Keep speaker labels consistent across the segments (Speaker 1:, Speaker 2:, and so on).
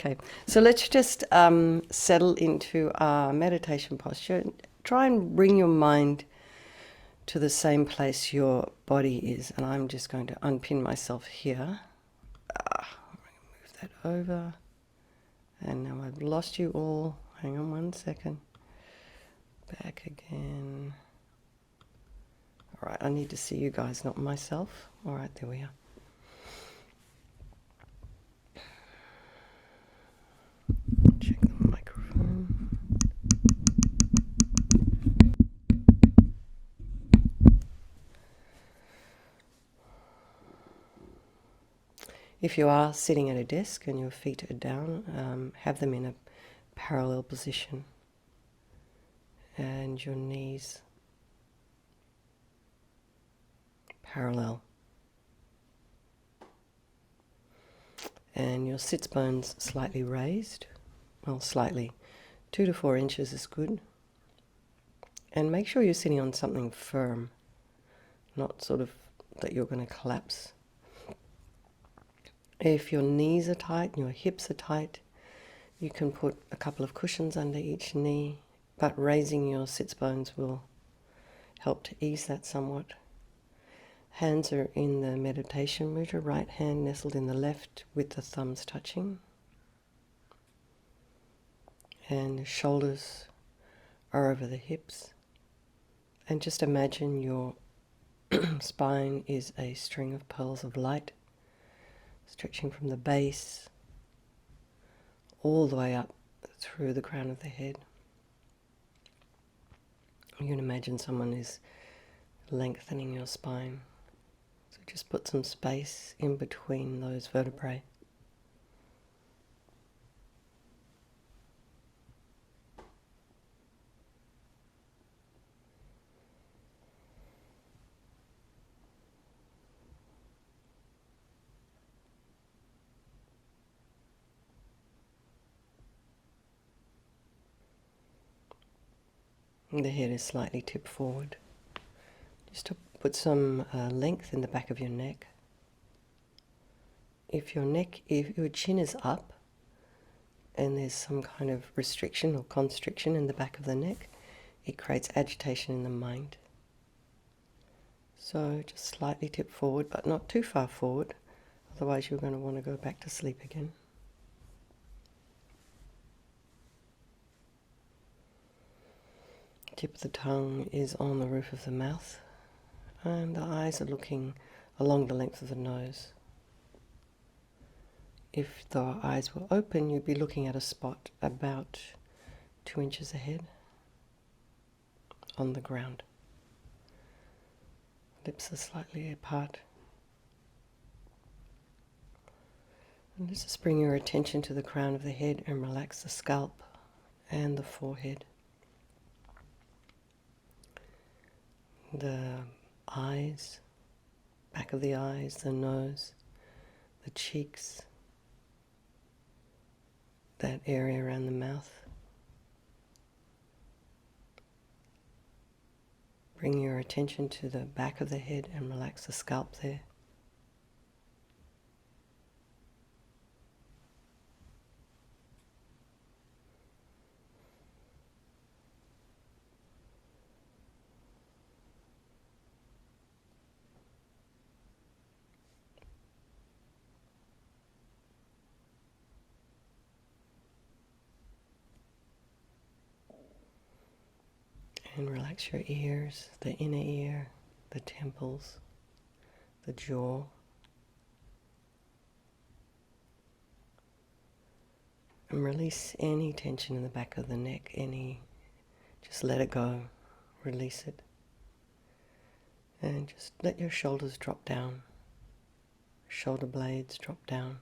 Speaker 1: Okay, so let's just settle into our meditation posture. Try and bring your mind to the same place your body is. And I'm just going to unpin myself here. Move that over. And now I've lost you all. Hang on 1 second. Back again. All right, I need to see you guys, not myself. All right, there we are. Check the microphone. If you are sitting at a desk and your feet are down, have them in a parallel position and your knees parallel. And your sits bones slightly raised, well, slightly, 2 to 4 inches is good. And make sure you're sitting on something firm, not sort of that you're going to collapse. If your knees are tight and your hips are tight, you can put a couple of cushions under each knee, but raising your sits bones will help to ease that somewhat. Hands are in the meditation mudra, right hand nestled in the left with the thumbs touching. And the shoulders are over the hips. And just imagine your spine is a string of pearls of light, stretching from the base all the way up through the crown of the head. You can imagine someone is lengthening your spine. So just put some space in between those vertebrae. The head is slightly tipped forward. Just to put some length in the back of your neck. If your chin is up and there's some kind of restriction or constriction in the back of the neck, it creates agitation in the mind. So just slightly tip forward, but not too far forward, otherwise you're going to want to go back to sleep again. Tip of the tongue is on the roof of the mouth, and the eyes are looking along the length of the nose. If the eyes were open, you'd be looking at a spot about 2 inches ahead on the ground. Lips are slightly apart. And just bring your attention to the crown of the head and relax the scalp and the forehead. The eyes, back of the eyes, the nose, the cheeks, that area around the mouth. Bring your attention to the back of the head and relax the scalp there. And relax your ears, the inner ear, the temples, the jaw. And release any tension in the back of the neck, just let it go, release it. And just let your shoulders drop down, shoulder blades drop down.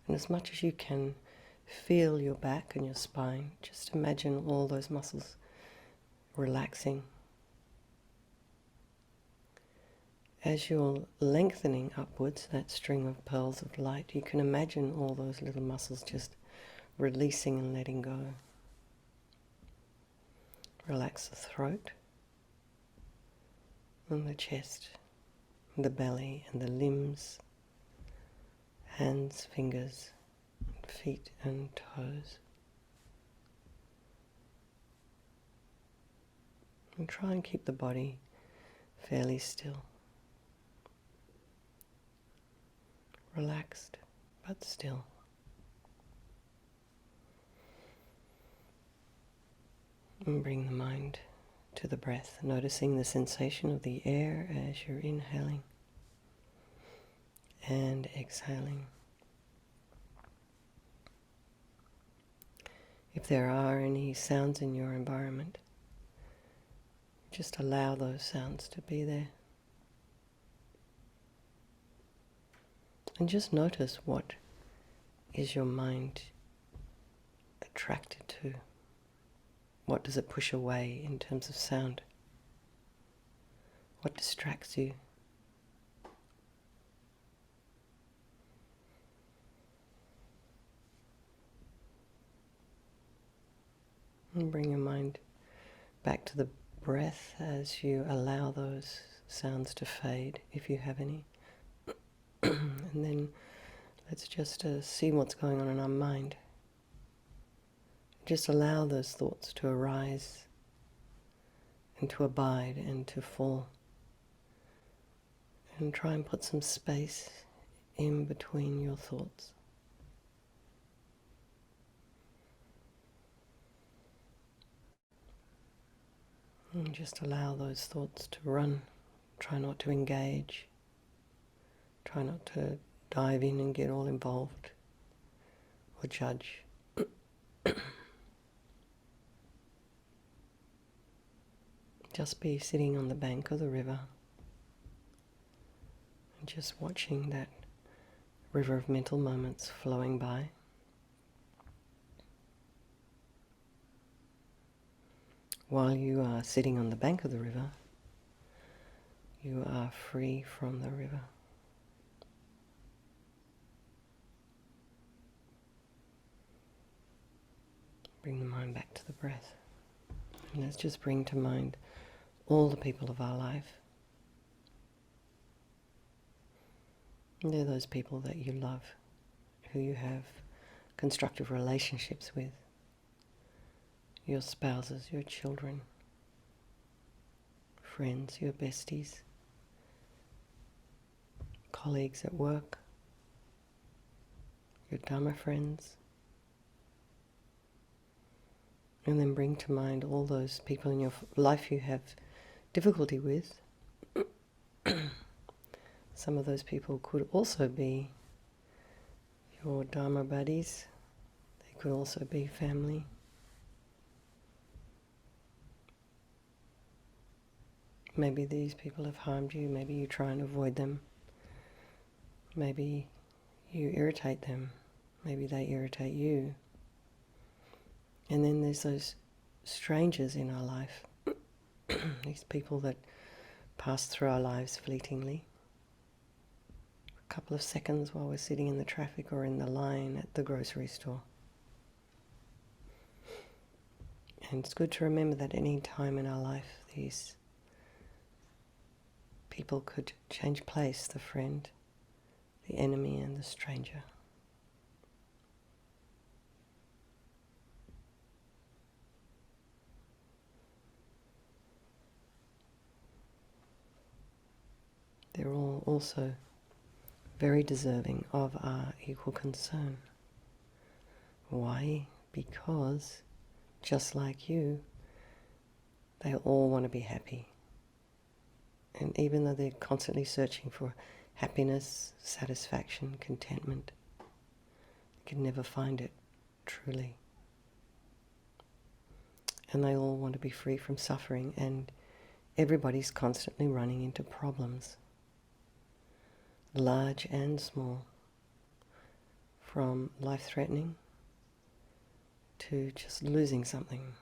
Speaker 1: And as much as you can, feel your back and your spine. Just imagine all those muscles relaxing. As you're lengthening upwards, that string of pearls of light, you can imagine all those little muscles just releasing and letting go. Relax the throat and the chest, the belly and the limbs hands, fingers, feet and toes. And try and keep the body fairly still. Relaxed, but still. And bring the mind to the breath, noticing the sensation of the air as you're inhaling and exhaling. If there are any sounds in your environment, just allow those sounds to be there. And just notice what is your mind attracted to. What does it push away in terms of sound? What distracts you? And bring your mind back to the breath as you allow those sounds to fade, if you have any. And then let's just see what's going on in our mind. Just allow those thoughts to arise and to abide and to fall. And try and put some space in between your thoughts. And just allow those thoughts to run. Try not to engage. Try not to dive in and get all involved or judge. Just be sitting on the bank of the river and just watching that river of mental moments flowing by. While you are sitting on the bank of the river, you are free from the river. Bring the mind back to the breath. And let's just bring to mind all the people of our life. And they're those people that you love, who you have constructive relationships with. Your spouses, your children, friends, your besties, colleagues at work, your Dharma friends. And then bring to mind all those people in your life you have difficulty with. Some of those people could also be your Dharma buddies. They could also be family. Maybe these people have harmed you. Maybe you try and avoid them. Maybe you irritate them. Maybe they irritate you. And then there's those strangers in our life. These people that pass through our lives fleetingly. A couple of seconds while we're sitting in the traffic or in the line at the grocery store. And it's good to remember that any time in our life these people could change place, the friend, the enemy and the stranger. They're all also very deserving of our equal concern. Why? Because, just like you, they all want to be happy. And even though they're constantly searching for happiness, satisfaction, contentment, they can never find it truly. And they all want to be free from suffering, and everybody's constantly running into problems, large and small, from life-threatening to just losing something.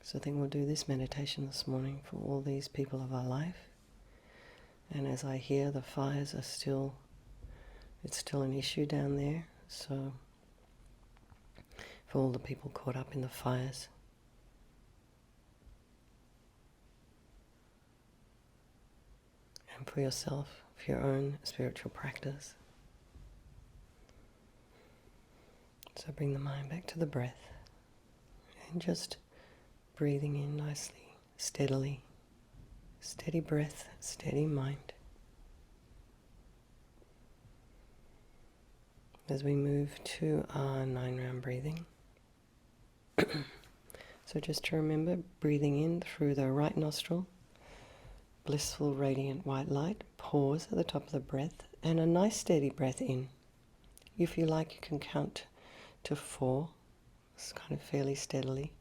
Speaker 1: So I think we'll do this meditation this morning for all these people of our life. And as I hear the fires are still, it's still an issue down there. So for all the people caught up in the fires, and for yourself, for your own spiritual practice. So bring the mind back to the breath and just breathing in nicely, steadily. Steady breath, steady mind. As we move to our 9-round breathing. So just to remember, breathing in through the right nostril, blissful, radiant white light. Pause at the top of the breath and a nice steady breath in. If you like, you can count to 4, it's kind of fairly steadily.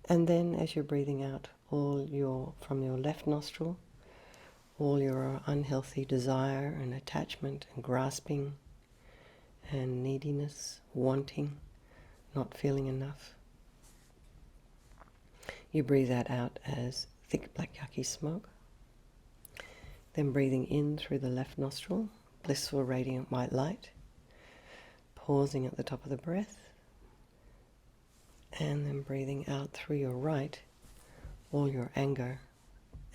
Speaker 1: And then as you're breathing out from your left nostril, all your unhealthy desire and attachment and grasping and neediness, wanting, not feeling enough. You breathe that out as thick black yucky smoke. Then breathing in through the left nostril, blissful radiant white light. Pausing at the top of the breath. And then breathing out through your right, all your anger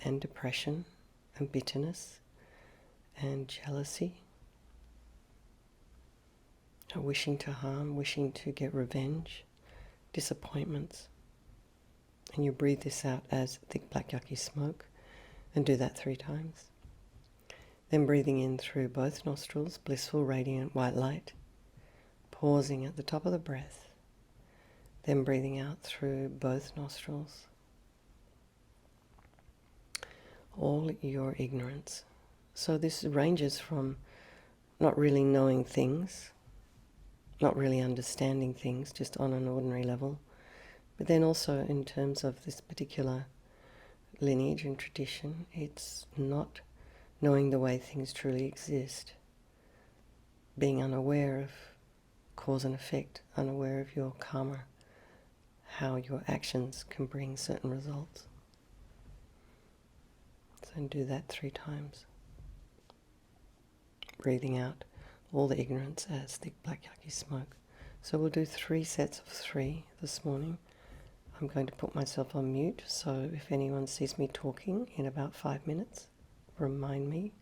Speaker 1: and depression and bitterness and jealousy. Wishing to harm, wishing to get revenge, disappointments. And you breathe this out as thick black yucky smoke and do that 3 times. Then breathing in through both nostrils, blissful radiant white light. Pausing at the top of the breath. Then breathing out through both nostrils. All your ignorance. So this ranges from not really knowing things, not really understanding things, just on an ordinary level, but then also in terms of this particular lineage and tradition, it's not knowing the way things truly exist, being unaware of cause and effect, unaware of your karma, how your actions can bring certain results. So do that 3 times. Breathing out all the ignorance as thick black yucky smoke. So we'll do 3 sets of 3 this morning. I'm going to put myself on mute, so if anyone sees me talking in about 5 minutes, remind me.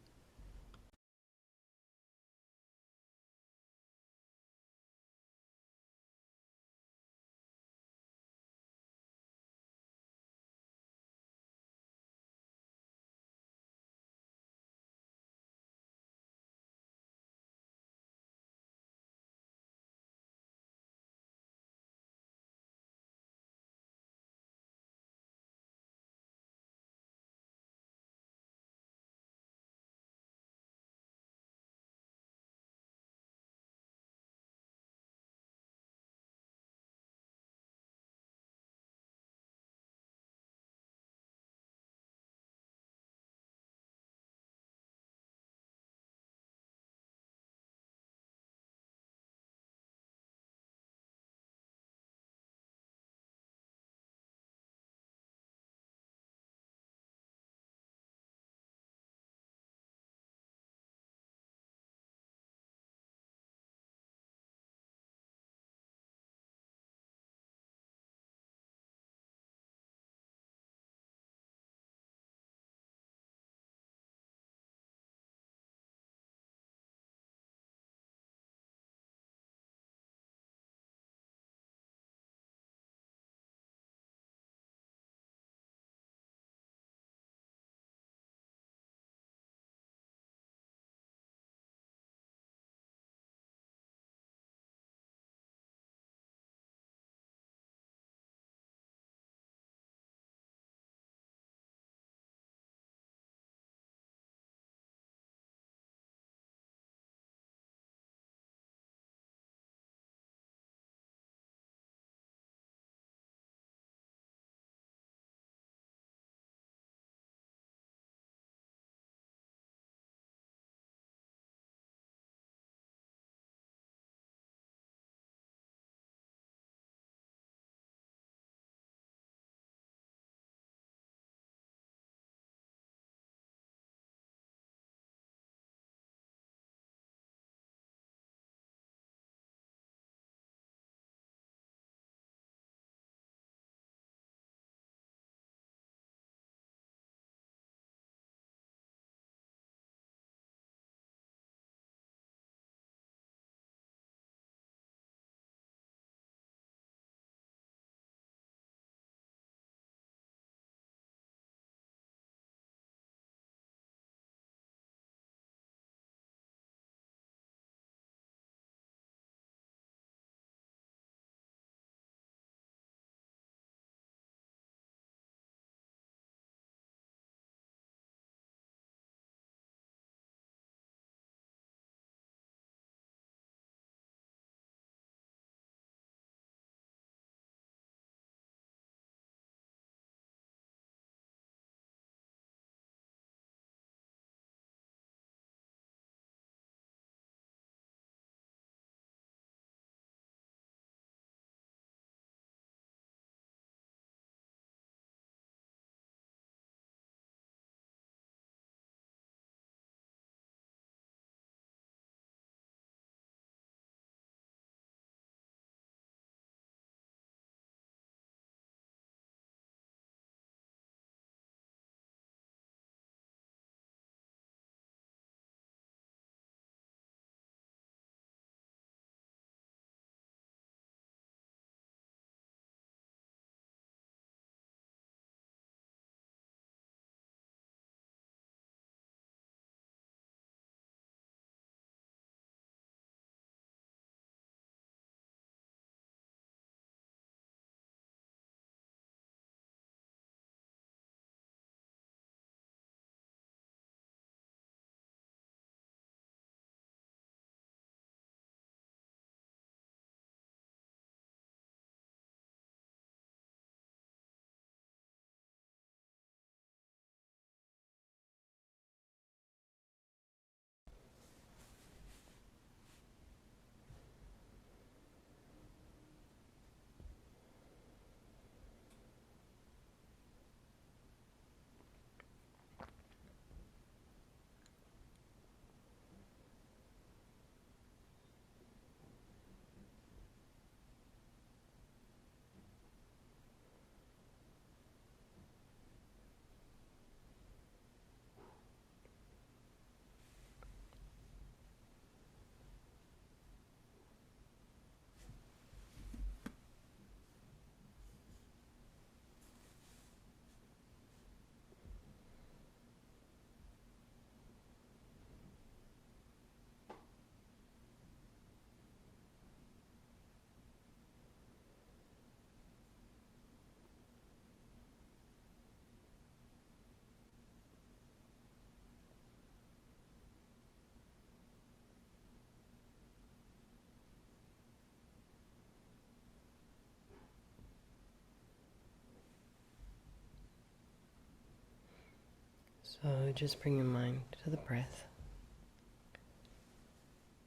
Speaker 1: So just bring your mind to the breath.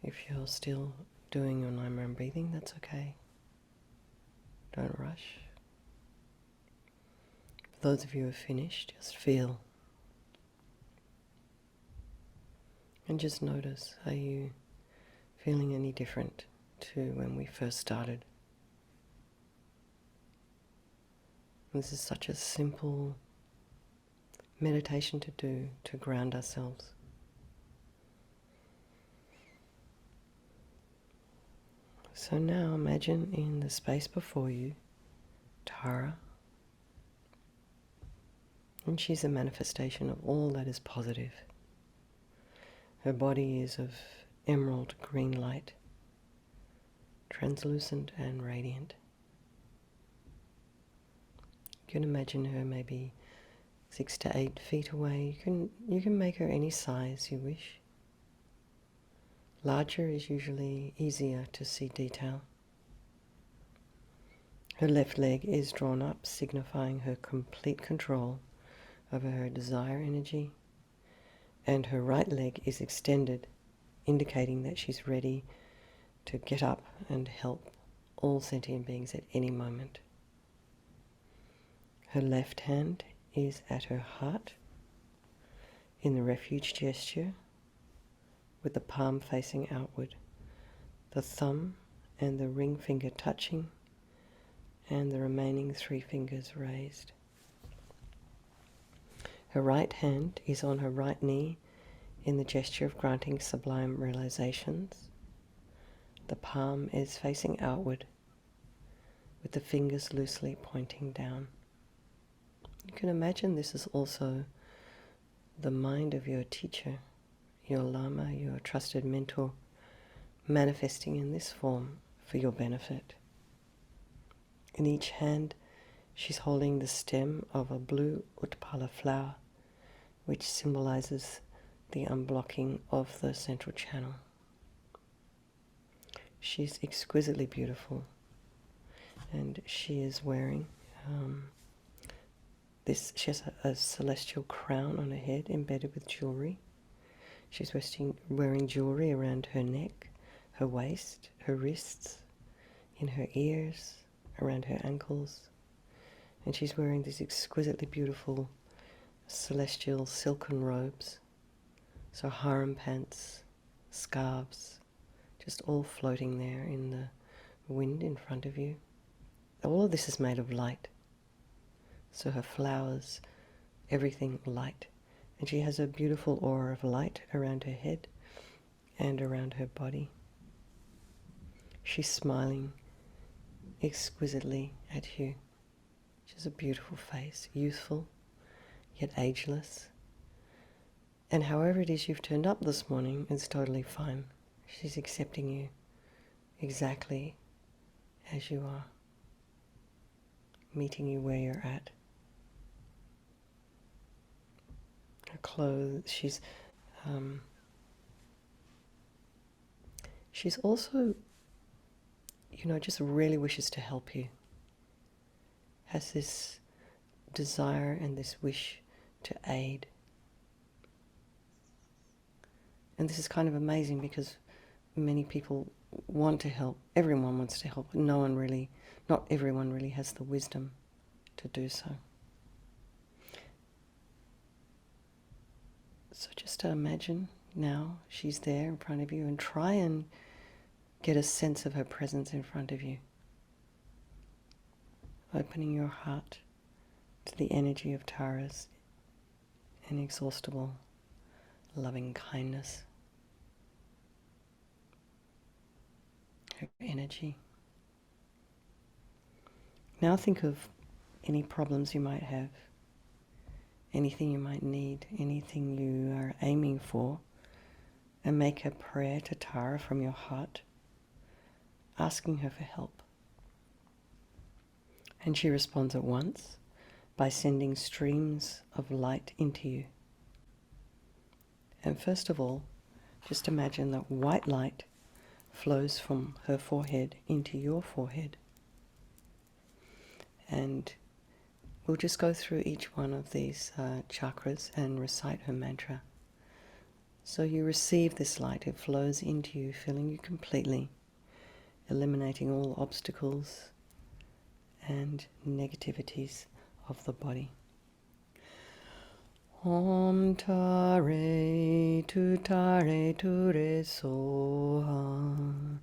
Speaker 1: If you're still doing your 9-round breathing, that's okay. Don't rush. For those of you who have finished, just feel. And just notice, are you feeling any different to when we first started? This is such a simple meditation to do, to ground ourselves. So now imagine in the space before you, Tara. And she's a manifestation of all that is positive. Her body is of emerald green light, translucent and radiant. You can imagine her maybe 6 to 8 feet away. You can make her any size you wish. Larger is usually easier to see detail. Her left leg is drawn up, signifying her complete control over her desire energy, and her right leg is extended, indicating that she's ready to get up and help all sentient beings at any moment. Her left hand is at her heart in the refuge gesture, with the palm facing outward, the thumb and the ring finger touching, and the remaining 3 fingers raised. Her right hand is on her right knee in the gesture of granting sublime realizations. The palm is facing outward, with the fingers loosely pointing down. You can imagine this is also the mind of your teacher, your Lama, your trusted mentor, manifesting in this form for your benefit. In each hand, she's holding the stem of a blue Utpala flower, which symbolizes the unblocking of the central channel. She's exquisitely beautiful, and she is wearing she has a celestial crown on her head embedded with jewelry. She's wearing jewelry around her neck, her waist, her wrists, in her ears, around her ankles. And she's wearing these exquisitely beautiful celestial silken robes. So harem pants, scarves, just all floating there in the wind in front of you. All of this is made of light. So her flowers, everything light. And she has a beautiful aura of light around her head and around her body. She's smiling exquisitely at you. She has a beautiful face, youthful, yet ageless. And however it is you've turned up this morning, it's totally fine. She's accepting you exactly as you are, meeting you where you're at. Her clothes, she's also, just really wishes to help you. Has this desire and this wish to aid. And this is kind of amazing because many people want to help. Everyone wants to help. Not everyone really has the wisdom to do so. So just imagine now she's there in front of you and try and get a sense of her presence in front of you. Opening your heart to the energy of Tara's inexhaustible loving kindness. Her energy. Now think of any problems you might have, anything you might need, anything you are aiming for, and make a prayer to Tara from your heart, asking her for help. And she responds at once by sending streams of light into you. And first of all, just imagine that white light flows from her forehead into your forehead. And we'll just go through each one of these chakras and recite her mantra. So you receive this light, it flows into you, filling you completely, eliminating all obstacles and negativities of the body. Om Tare Tutare Ture Soha.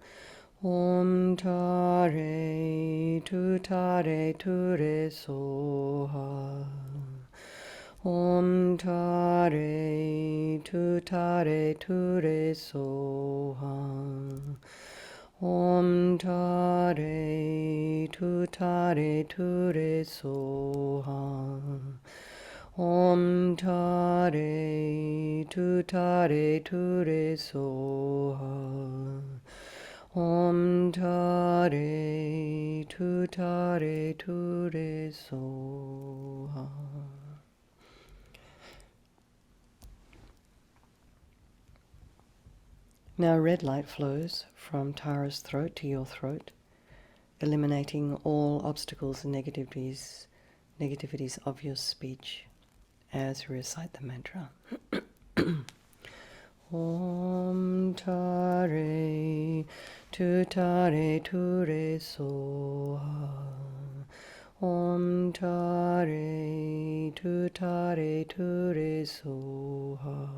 Speaker 1: Om Tare Tutare Ture Soha. Om Tare Tutare Ture Soha. Om Tare Tutare Ture Soha. Om Tare Tutare Ture Soha. Om Tare Tutare Ture Soha. Now red light flows from Tara's throat to your throat, eliminating all obstacles and negativities of your speech as we recite the mantra. Om Tare Tutare Ture Soha. Om Tare Tutare Ture Soha.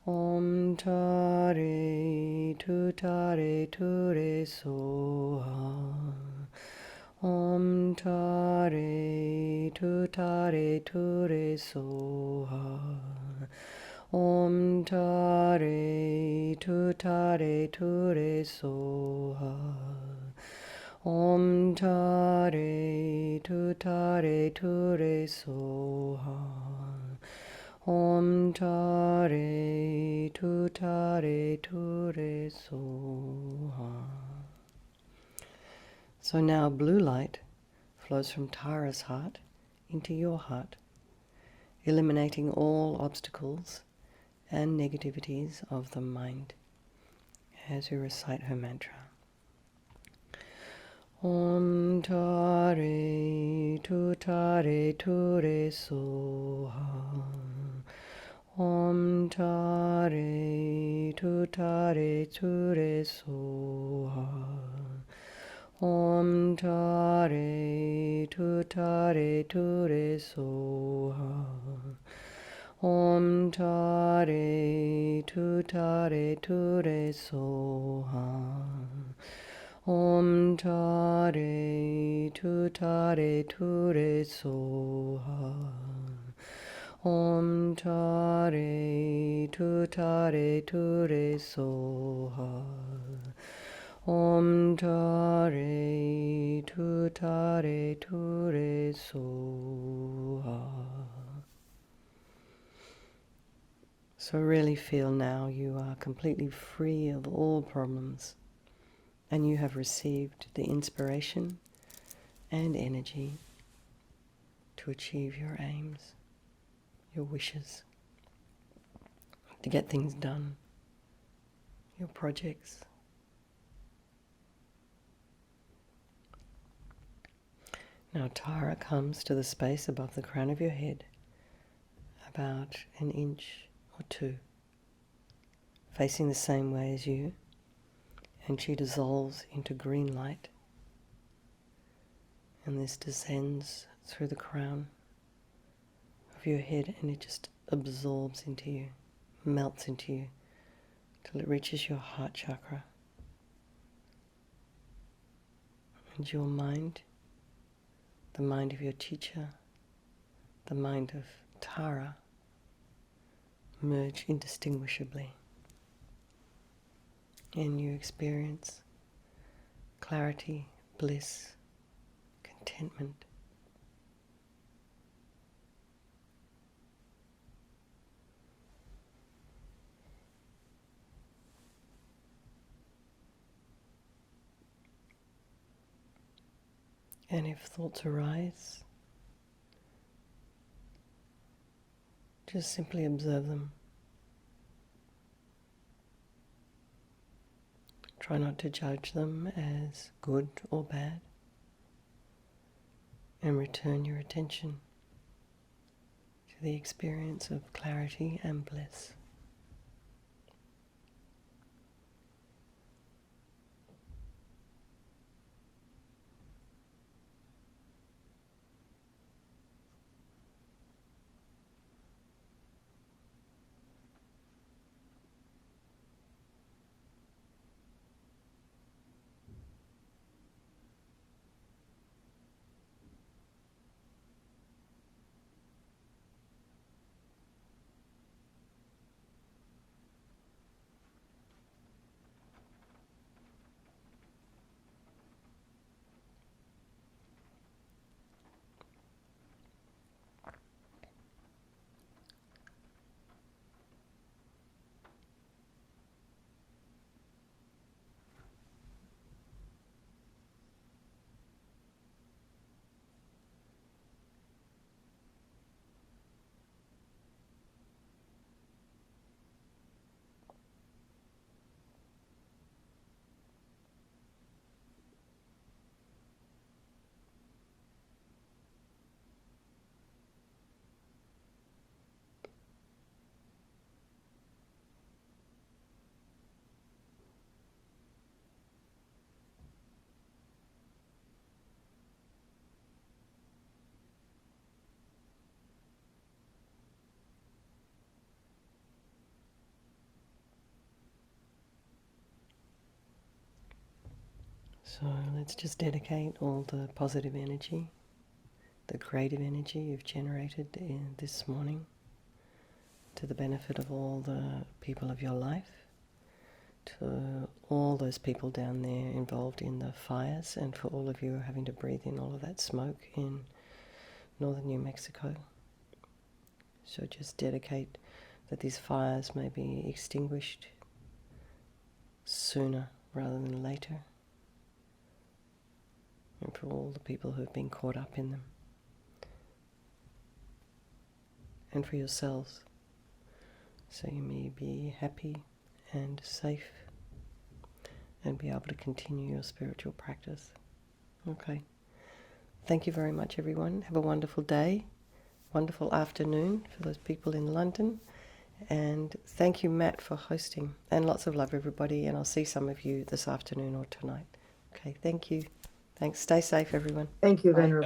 Speaker 1: Om Tare Tutare Ture Soha. Om Tare Tutare Ture Soha. Om Tare Tutare Ture Soha. Om Tare Tutare Ture Soha. Om Tare Tutare Ture Soha. So now blue light flows from Tara's heart into your heart, eliminating all obstacles and negativities of the mind as we recite her mantra. Om Tare Tutare Ture Soha. Om Tare Tutare Ture Soha. Om Tare Tutare Ture Soha. Om Tare Tutare Ture Soha. Om Tare Tutare Ture Soha. Om Tare Tutare Ture Soha. Om Tare Tutare Ture Soha. So really feel now you are completely free of all problems, and you have received the inspiration and energy to achieve your aims, your wishes, to get things done, your projects. Now Tara comes to the space above the crown of your head, about an inch or two, facing the same way as you, and she dissolves into green light, and this descends through the crown of your head, and it just absorbs into you, melts into you, till it reaches your heart chakra. And your mind, the mind of your teacher, the mind of Tara, merge indistinguishably. And you experience clarity, bliss, contentment. And if thoughts arise, just simply observe them. Try not to judge them as good or bad. and return your attention to the experience of clarity and bliss. So let's just dedicate all the positive energy, the creative energy you've generated this morning to the benefit of all the people of your life, to all those people down there involved in the fires, and for all of you having to breathe in all of that smoke in northern New Mexico. So just dedicate that these fires may be extinguished sooner rather than later, and for all the people who have been caught up in them, and for yourselves, so you may be happy and safe and be able to continue your spiritual practice. Okay. Thank you very much, everyone. Have a wonderful day, wonderful afternoon for those people in London, and thank you, Matt, for hosting, and lots of love, everybody, and I'll see some of you this afternoon or tonight. Okay, thank you. Thanks. Stay safe, everyone.
Speaker 2: Thank you,
Speaker 1: Bye.
Speaker 2: Venerable.